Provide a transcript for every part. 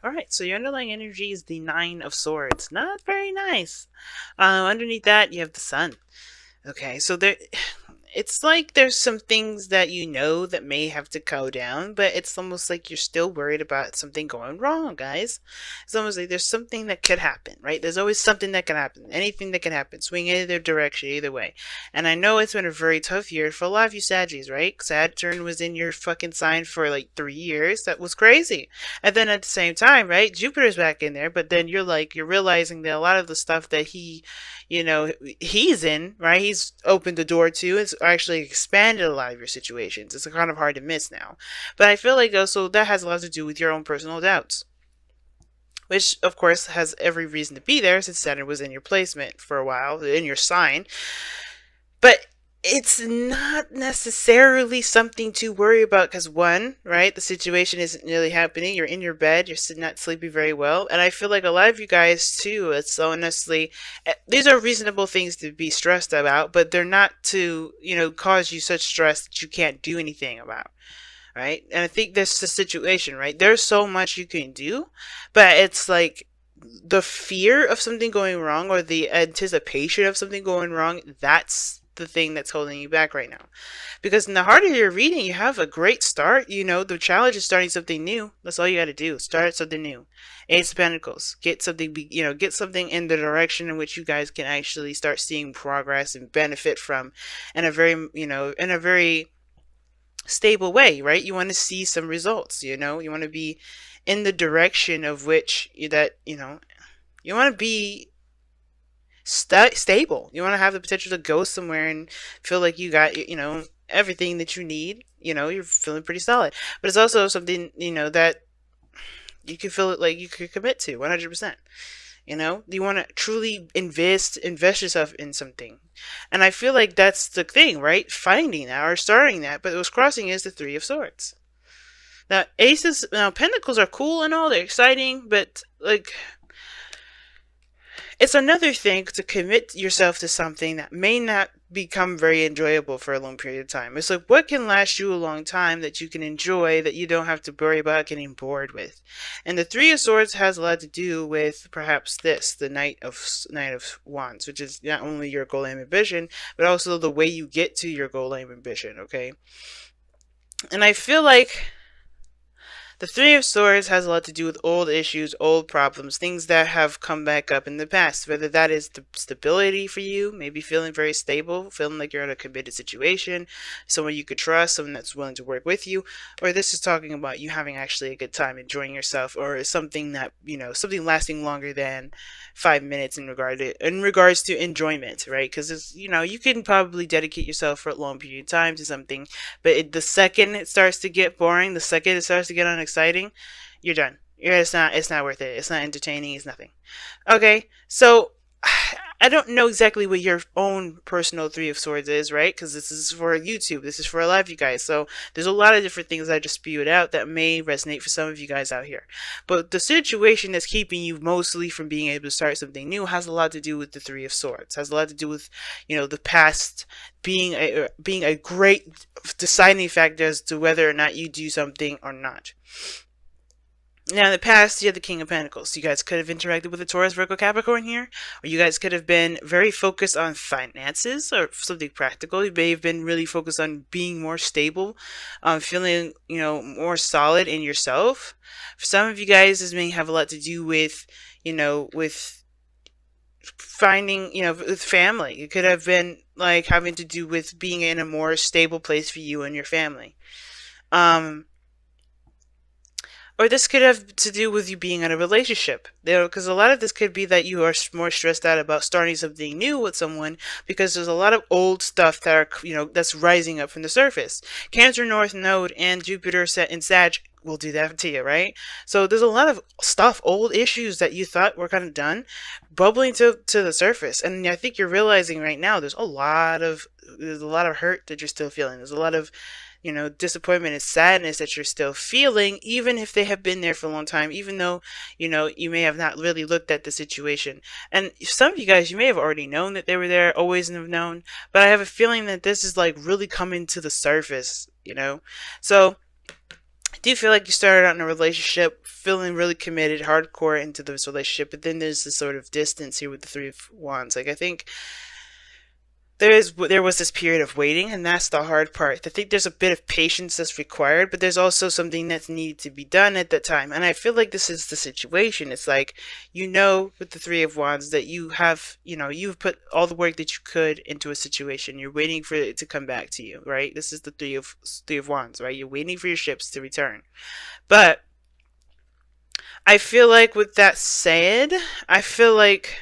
Alright, so your underlying energy is the Nine of Swords. Not very nice. Underneath that, you have the Sun. Okay, so there, it's like there's some things that you know that may have to go down, but it's almost like you're still worried about something going wrong, guys. It's almost like there's something that could happen, right? There's always something that can happen, anything that can happen, swing either direction, either way. And I know it's been a very tough year for a lot of you Saggies, right? Saturn was in your fucking sign for like 3 years. That was crazy. And then at the same time, right? Jupiter's back in there, but then you're realizing that a lot of the stuff that he's in, right? He's opened the door to. It's actually expanded a lot of your situations. It's kind of hard to miss now. But I feel like also that has a lot to do with your own personal doubts, which of course has every reason to be there since Saturn was in your placement for a while, in your sign. But it's not necessarily something to worry about because one, right, the situation isn't really happening. You're in your bed, you're not sleeping very well, and I feel like a lot of you guys too. It's honestly, these are reasonable things to be stressed about, but they're not to cause you such stress that you can't do anything about. Right? And I think that's the situation, right? There's so much you can do, but it's like the fear of something going wrong or the anticipation of something going wrong, that's the thing that's holding you back right now. Because in the heart of your reading, you have a great start. The challenge is starting something new. That's all you got to do. Start something new. Ace of Pentacles. Get something, get something in the direction in which you guys can actually start seeing progress and benefit from in a very stable way, right? You want to see some results, you want to be in the direction of which you want to be stable. You want to have the potential to go somewhere and feel like you got, everything that you need. You're feeling pretty solid. But it's also something, that you can feel it like you could commit to 100%. You want to truly invest yourself in something. And I feel like that's the thing, right? Finding that or starting that. But what's crossing is the Three of Swords. Now, Pentacles are cool and all. They're exciting. But, like, it's another thing to commit yourself to something that may not become very enjoyable for a long period of time. It's like, what can last you a long time that you can enjoy, that you don't have to worry about getting bored with? And the Three of Swords has a lot to do with perhaps the Knight of Wands, which is not only your goal, aim, and ambition, but also the way you get to your goal, aim, and ambition, okay? And I feel like the Three of Swords has a lot to do with old issues, old problems, things that have come back up in the past. Whether that is the stability for you, maybe feeling very stable, feeling like you're in a committed situation, someone you could trust, someone that's willing to work with you, or this is talking about you having actually a good time, enjoying yourself, or something that, something lasting longer than 5 minutes in regards to enjoyment, right? Because you can probably dedicate yourself for a long period of time to something, but the second it starts to get boring, the second it starts to get unexciting, you're done. It's not worth it. It's not entertaining. It's nothing. Okay, so I don't know exactly what your own personal Three of Swords is, right? Because this is for YouTube. This is for a lot of you guys. So there's a lot of different things I just spewed out that may resonate for some of you guys out here. But the situation that's keeping you mostly from being able to start something new has a lot to do with the Three of Swords. Has a lot to do with, the past being a great deciding factor as to whether or not you do something or not. Now, in the past, you had the King of Pentacles. You guys could have interacted with a Taurus, Virgo, Capricorn here, or you guys could have been very focused on finances or something practical. You may have been really focused on being more stable, feeling, more solid in yourself. For some of you guys, this may have a lot to do with, with finding, with family. It could have been like having to do with being in a more stable place for you and your family. Or this could have to do with you being in a relationship. Because a lot of this could be that you are more stressed out about starting something new with someone because there's a lot of old stuff that are, that's rising up from the surface. Cancer North Node and Jupiter set in Sag will do that to you, right? So there's a lot of stuff, old issues that you thought were kind of done, bubbling to the surface. And I think you're realizing right now there's a lot of hurt that you're still feeling. There's a lot of disappointment and sadness that you're still feeling, even if they have been there for a long time, even though, you may have not really looked at the situation. And some of you guys, you may have already known that they were there, always have known, but I have a feeling that this is like really coming to the surface, So Do you feel like you started out in a relationship feeling really committed, hardcore into this relationship, but then there's this sort of distance here with the Three of Wands? Like, I think there was this period of waiting, and that's the hard part. I think there's a bit of patience that's required, but there's also something that's needed to be done at that time. And I feel like this is the situation. It's like, with the Three of Wands that you've put all the work that you could into a situation. You're waiting for it to come back to you, right? This is the Three of Wands, right? You're waiting for your ships to return. But I feel like with that said, I feel like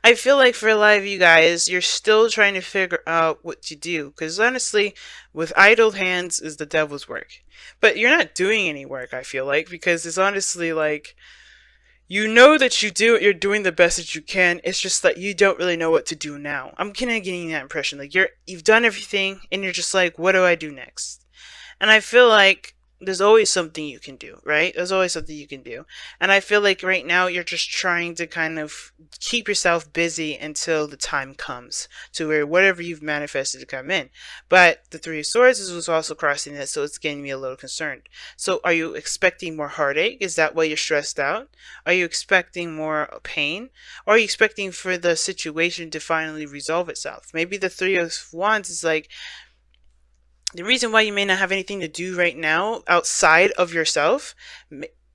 I feel like for a lot of you guys, you're still trying to figure out what to do. Because honestly, with idle hands is the devil's work. But you're not doing any work, I feel like, because it's honestly like, that you're doing the best that you can. It's just that you don't really know what to do now. I'm kind of getting that impression. Like, you've done everything, and you're just like, what do I do next? And I feel like there's always something you can do, right? There's always something you can do. And I feel like right now you're just trying to kind of keep yourself busy until the time comes to where whatever you've manifested to come in. But the Three of Swords was also crossing this, so it's getting me a little concerned. So are you expecting more heartache? Is that why you're stressed out? Are you expecting more pain? Or are you expecting for the situation to finally resolve itself? Maybe the Three of Wands is like, the reason why you may not have anything to do right now outside of yourself,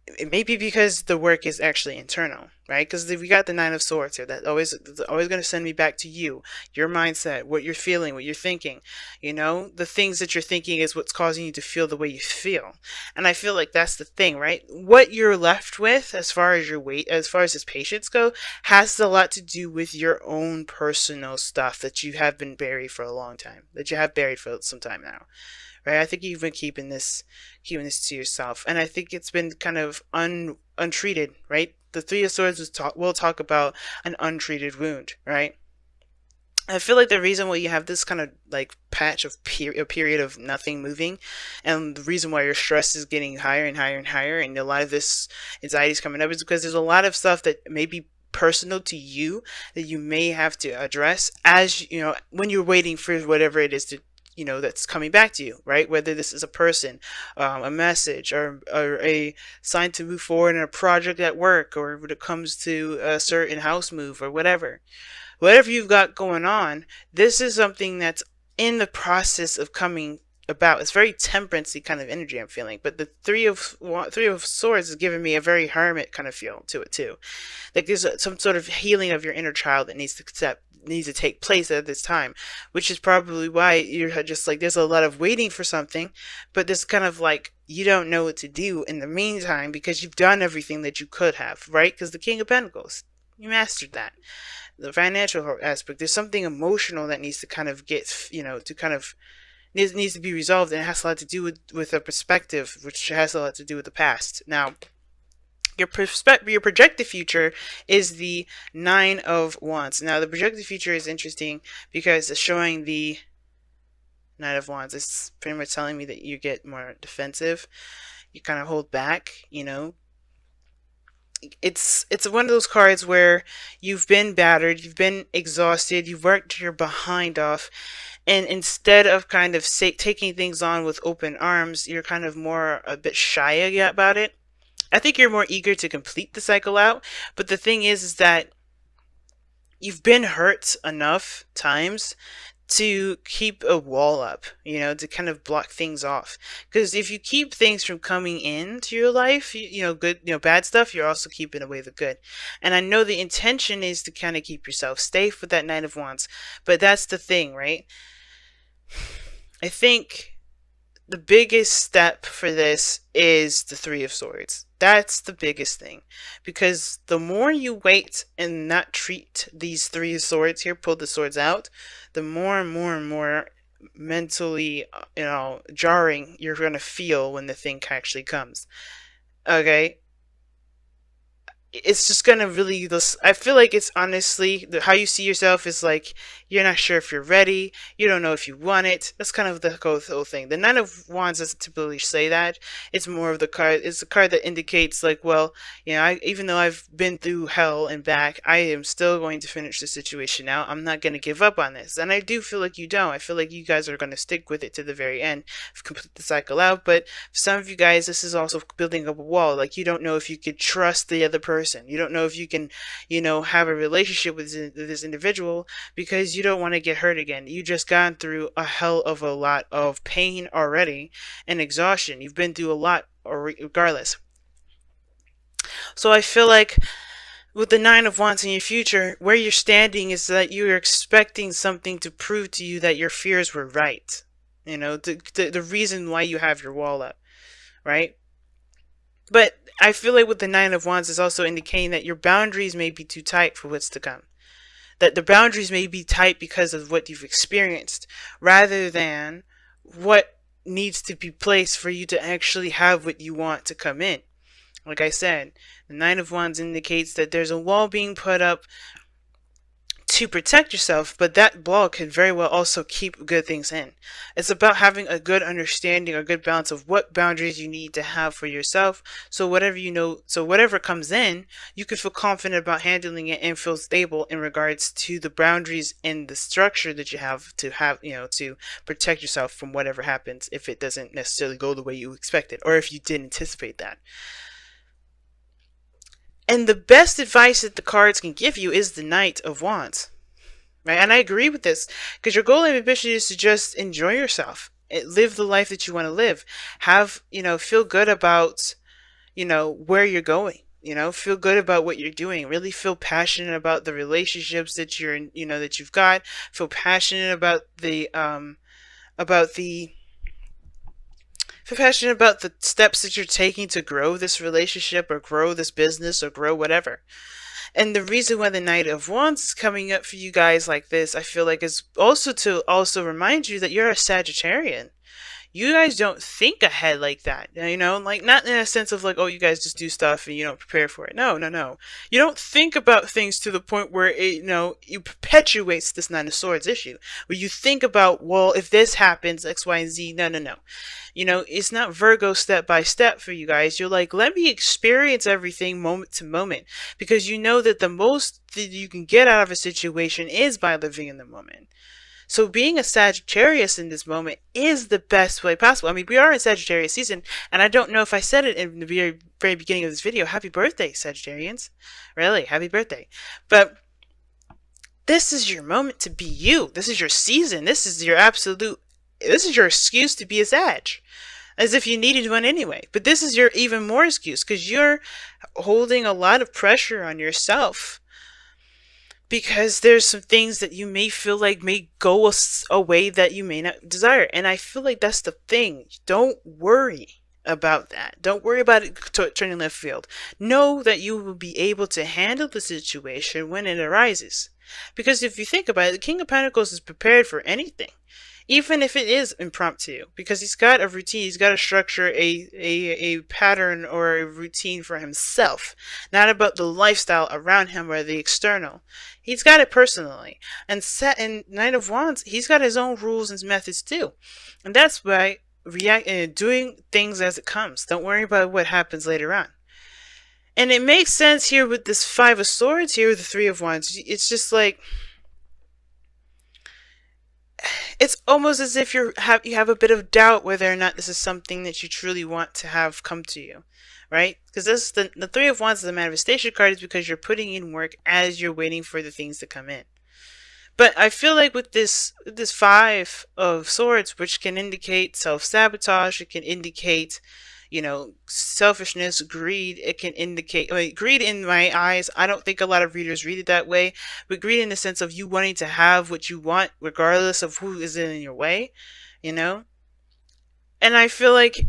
it may be because the work is actually internal, right? Because we got the Nine of Swords here. That's always going to send me back to you, your mindset, what you're feeling, what you're thinking. The things that you're thinking is what's causing you to feel the way you feel. And I feel like that's the thing, right? What you're left with, as far as as far as his patience go, has a lot to do with your own personal stuff that you have been buried for a long time, that you have buried for some time now. Right? I think you've been keeping this to yourself, and I think it's been kind of untreated. Right? The Three of Swords will talk about an untreated wound. Right? I feel like the reason why you have this kind of like patch of a period of nothing moving, and the reason why your stress is getting higher and higher and higher, and a lot of this anxiety is coming up, is because there's a lot of stuff that may be personal to you that you may have to address as when you're waiting for whatever it is to that's coming back to you, right? Whether this is a person, a message, or a sign to move forward in a project at work, or when it comes to a certain house move or whatever you've got going on, this is something that's in the process of coming about. It's very temperance-y kind of energy I'm feeling, but the Three of Swords is giving me a very hermit kind of feel to it too. Like there's some sort of healing of your inner child that needs to take place at this time, which is probably why you're just like, there's a lot of waiting for something, but this kind of like, you don't know what to do in the meantime because you've done everything that you could have, right? Because the King of Pentacles, you mastered that. The financial aspect, there's something emotional that needs to kind of needs to be resolved, and it has a lot to do with a perspective, which has a lot to do with the past. Now, your projected future is the Nine of Wands. Now, the projected future is interesting because it's showing the Nine of Wands. It's pretty much telling me that you get more defensive. You kind of hold back, It's one of those cards where you've been battered, you've been exhausted, you've worked your behind off, and instead of kind of taking things on with open arms, you're kind of more a bit shy about it. I think you're more eager to complete the cycle out, but the thing is that you've been hurt enough times to keep a wall up, to kind of block things off. Because if you keep things from coming into your life, good, bad stuff, you're also keeping away the good. And I know the intention is to kind of keep yourself safe with that Knight of Wands, but that's the thing, right? I think the biggest step for this is the Three of Swords. That's the biggest thing, because the more you wait and not treat these Three of Swords here, pull the swords out, the more and more and more mentally, jarring you're going to feel when the thing actually comes. Okay? it's just gonna really, I feel like it's honestly how you see yourself is like you're not sure if you're ready, you don't know if you want it. That's kind of the whole thing. The Nine of Wands doesn't typically say that. It's more of the card, it's a card that indicates like, well, even though I've been through hell and back, I am still going to finish the situation out. I'm not going to give up on this. And I do feel like you don't. I feel like you guys are going to stick with it to the very end, complete the cycle out. But for some of you guys, this is also building up a wall. Like, you don't know if you could trust the other person. You don't know if you can, have a relationship with this individual because you don't want to get hurt again. You just gone through a hell of a lot of pain already and exhaustion. You've been through a lot regardless. So I feel like with the Nine of Wands in your future, where you're standing is that you're expecting something to prove to you that your fears were right. The reason why you have your wall up, right? But I feel like with the Nine of Wands is also indicating that your boundaries may be too tight for what's to come. That the boundaries may be tight because of what you've experienced, rather than what needs to be placed for you to actually have what you want to come in. Like I said, the Nine of Wands indicates that there's a wall being put up to protect yourself, but that wall could very well also keep good things in. It's about having a good understanding, a good balance of what boundaries you need to have for yourself. So whatever comes in, you can feel confident about handling it and feel stable in regards to the boundaries and the structure that you have, to protect yourself from whatever happens if it doesn't necessarily go the way you expected, or if you didn't anticipate that. And the best advice that the cards can give you is the Knight of Wands. Right? And I agree with this, because your goal and ambition is to just enjoy yourself. Live the life that you want to live. Feel good about, where you're going. Feel good about what you're doing. Really feel passionate about the relationships that you're in, that you've got. Feel passionate about feel passionate about the steps that you're taking to grow this relationship or grow this business or grow whatever. And the reason why the Knight of Wands is coming up for you guys like this, I feel like, is also to remind you that you're a Sagittarian. You guys don't think ahead like that, like not in a sense of like, oh, you guys just do stuff and you don't prepare for it. No. You don't think about things to the point where you perpetuates this Nine of Swords issue, where you think about, well, if this happens, X, Y, and Z. No. It's not Virgo step by step for you guys. You're like, let me experience everything moment to moment, because you know that the most that you can get out of a situation is by living in the moment. So being a Sagittarius in this moment is the best way possible. I mean, we are in Sagittarius season, and I don't know if I said it in the very, very beginning of this video. Happy birthday, Sagittarians. Really, happy birthday. But this is your moment to be you. This is your season. This is your excuse to be a Sag. As if you needed one anyway. But this is your even more excuse, because you're holding a lot of pressure on yourself. Because there's some things that you may feel like may go a way that you may not desire. And I feel like that's the thing. Don't worry about that. Don't worry about it turning left field. Know that you will be able to handle the situation when it arises. Because if you think about it, the King of Pentacles is prepared for anything. Even if it is impromptu, because he's got a routine, he's got to structure a pattern or a routine for himself, not about the lifestyle around him or the external. He's got it personally. And Knight of Wands, he's got his own rules and methods too. And that's why doing things as it comes. Don't worry about what happens later on. And it makes sense here with this Five of Swords here with the Three of Wands. It's just like, it's almost as if you have a bit of doubt whether or not this is something that you truly want to have come to you, right? Because this the Three of Wands is the manifestation card, is because you're putting in work as you're waiting for the things to come in. But I feel like with this Five of Swords, which can indicate self-sabotage, it can indicate, selfishness, greed. It can indicate, greed in my eyes. I don't think a lot of readers read it that way, but greed in the sense of you wanting to have what you want, regardless of who is in your way, And I feel like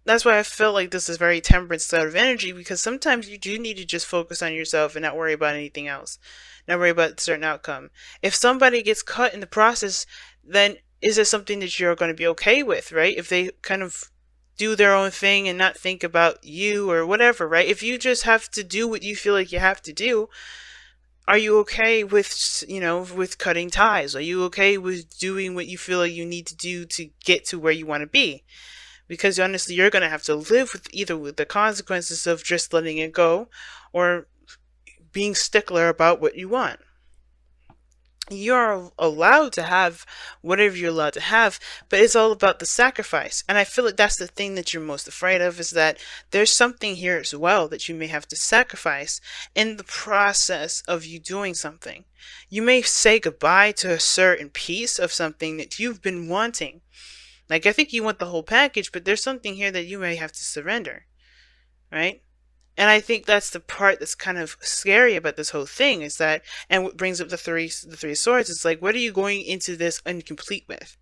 that's why I felt like this is very temperate sort of energy, because sometimes you do need to just focus on yourself and not worry about anything else, not worry about a certain outcome. If somebody gets cut in the process, then is it something that you're going to be okay with, right? If they kind of do their own thing and not think about you or whatever, right? If you just have to do what you feel like you have to do, are you okay with, with cutting ties? Are you okay with doing what you feel like you need to do to get to where you want to be? Because honestly, you're going to have to live with either with the consequences of just letting it go or being stickler about what you want. You're allowed to have whatever you're allowed to have, but it's all about the sacrifice. And I feel like that's the thing that you're most afraid of, is that there's something here as well that you may have to sacrifice in the process of you doing something. You may say goodbye to a certain piece of something that you've been wanting. Like, I think you want the whole package, but there's something here that you may have to surrender, right? And I think that's the part that's kind of scary about this whole thing, is that, and what brings up the three of swords, it's like, what are you going into this incomplete with?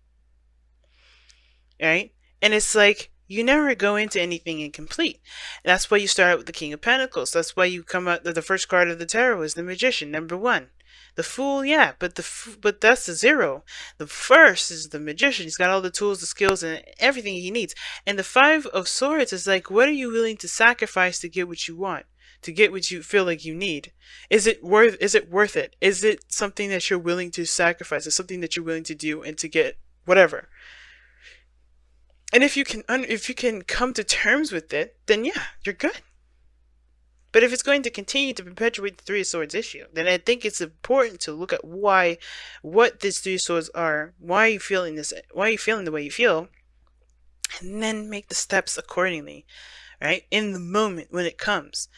Right? And it's like, you never go into anything incomplete. That's why you start out with the King of Pentacles. That's why you come out, the first card of the tarot is the Magician, number 1. The Fool, yeah, but that's the 0. The first is the Magician. He's got all the tools, the skills, and everything he needs. And the 5 of Swords is like, what are you willing to sacrifice to get what you want? To get what you feel like you need? Is it worth it? Is it something that you're willing to sacrifice? Is something that you're willing to do and to get whatever? And if you can come to terms with it, then yeah, you're good. But if it's going to continue to perpetuate the 3 of Swords issue, then I think it's important to look at what these 3 of Swords are, why are you feeling the way you feel, and then make the steps accordingly, right? In the moment when it comes.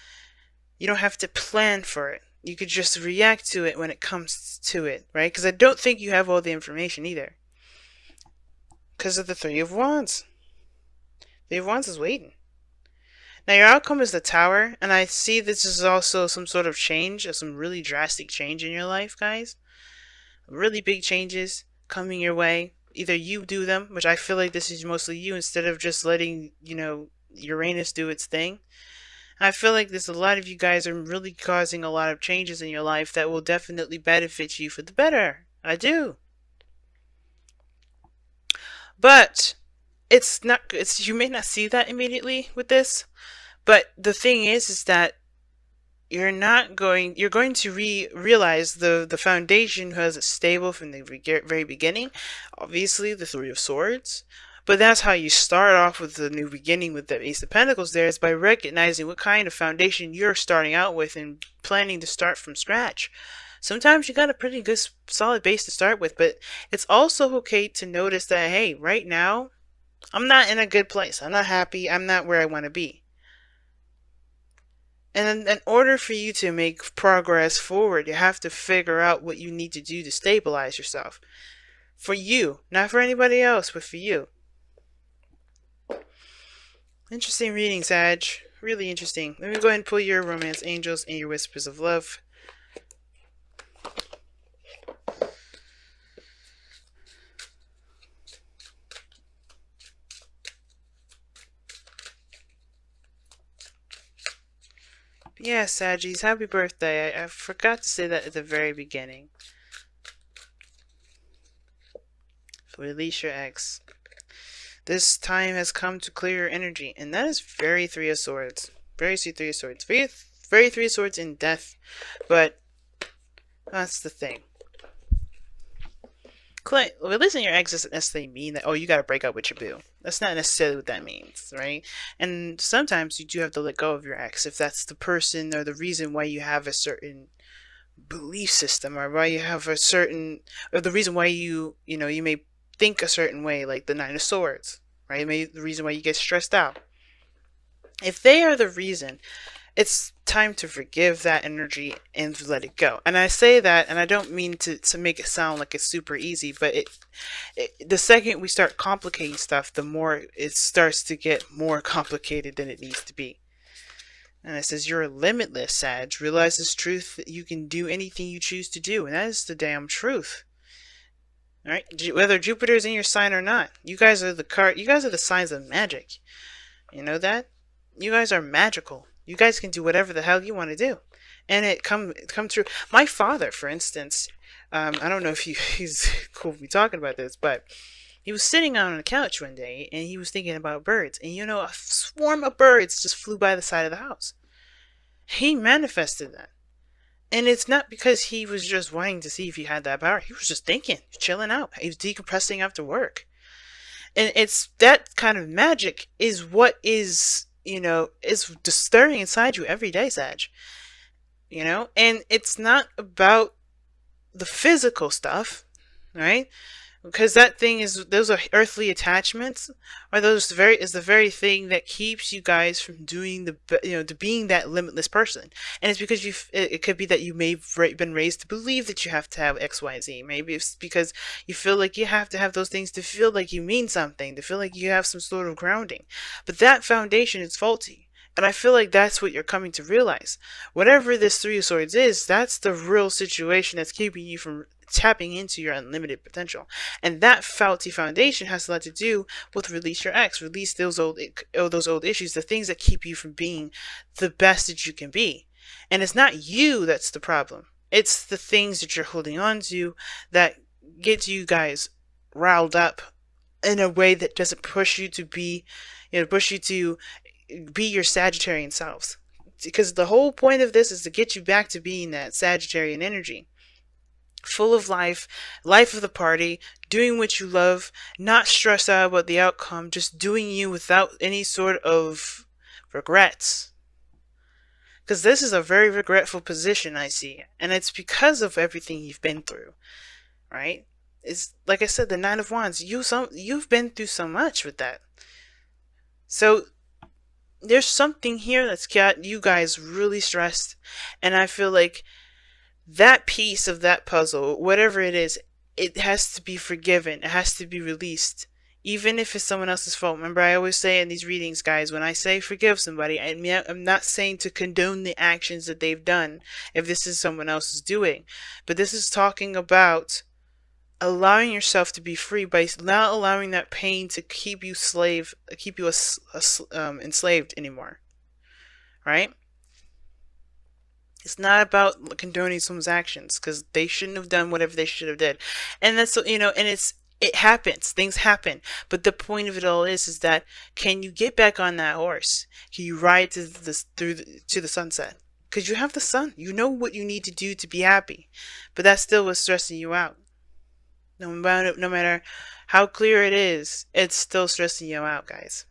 You don't have to plan for it. You could just react to it when it comes to it, right? Because I don't think you have all the information either. Because of the 3 of Wands. 3 of Wands is waiting. Now your outcome is the Tower, and I see this is also some sort of change, or some really drastic change in your life, guys. Really big changes coming your way. Either you do them, which I feel like this is mostly you, instead of just letting, Uranus do its thing. I feel like there's a lot of you guys are really causing a lot of changes in your life that will definitely benefit you for the better. I do. But you may not see that immediately with this. But the thing is that you're going to realize the foundation has stable from the very beginning. Obviously, the 3 of Swords. But that's how you start off with the new beginning with the Ace of Pentacles there, is by recognizing what kind of foundation you're starting out with and planning to start from scratch. Sometimes you got a pretty good solid base to start with, but it's also okay to notice that, hey, right now, I'm not in a good place. I'm not happy. I'm not where I want to be. And in order for you to make progress forward, you have to figure out what you need to do to stabilize yourself. For you, not for anybody else, but for you. Interesting reading, Sag. Really interesting. Let me go ahead and pull your Romance Angels and your Whispers of Love. Yeah, Saggies, happy birthday. I forgot to say that at the very beginning. Release your ex. This time has come to clear your energy, and that is very 3 of Swords. Very 3 of Swords. Very 3 of Swords in death, but that's the thing. Releasing your ex doesn't necessarily mean that, oh, you gotta break up with your boo. That's not necessarily what that means, right? And sometimes you do have to let go of your ex if that's the person or the reason why you have a certain belief system, or why you have a certain, or the reason why you may think a certain way, like the 9 of Swords, right? Maybe the reason why you get stressed out. If they are the reason, it's time to forgive that energy and let it go. And I say that, and I don't mean to make it sound like it's super easy, but the second we start complicating stuff, the more it starts to get more complicated than it needs to be. And it says, you're limitless, Sag. Realize this truth that you can do anything you choose to do, and that is the damn truth. All right, whether Jupiter's in your sign or not, you guys are the signs of magic. You know that? You guys are magical. You guys can do whatever the hell you want to do, and it come true. My father, for instance, I don't know if he's cool with me talking about this, but He was sitting on a couch one day and he was thinking about birds. And a swarm of birds just flew by the side of the house. He manifested that. And it's not because he was just wanting to see if he had that power. He was just thinking, chilling out. He was decompressing after work. And it's that kind of magic is what is stirring inside you every day, Sag. And it's not about the physical stuff, right? Because those are earthly attachments, or those is the very thing that keeps you guys from doing to being that limitless person. And it's because it could be that you may have been raised to believe that you have to have X, Y, Z. Maybe it's because you feel like you have to have those things to feel like you mean something, to feel like you have some sort of grounding. But that foundation is faulty. And I feel like that's what you're coming to realize. Whatever this Three of Swords is, that's the real situation that's keeping you from tapping into your unlimited potential. And that faulty foundation has a lot to do with release your ex, release those old issues, the things that keep you from being the best that you can be. And it's not you that's the problem. It's the things that you're holding on to that get you guys riled up in a way that doesn't push you to be your Sagittarian selves. Because the whole point of this is to get you back to being that Sagittarian energy. Full of life of the party, doing what you love, not stressed out about the outcome, just doing you without any sort of regrets. Because this is a very regretful position, I see. And it's because of everything you've been through, right? It's like I said, the Nine of Wands, you've been through so much with that. So there's something here that's got you guys really stressed, and I feel like that piece of that puzzle, whatever it is, it has to be forgiven. It has to be released. Even if it's someone else's fault. Remember, I always say in these readings, guys, when I say forgive somebody, I'm not saying to condone the actions that they've done if this is someone else's doing. But this is talking about allowing yourself to be free by not allowing that pain to keep you enslaved anymore. Right? It's not about condoning someone's actions, because they shouldn't have done whatever they should have did. And that's, and it happens. Things happen. But the point of it all is that can you get back on that horse? Can you ride to the sunset? Because you have the sun. You know what you need to do to be happy. But that's still what's stressing you out. No matter how clear it is, it's still stressing you out, guys.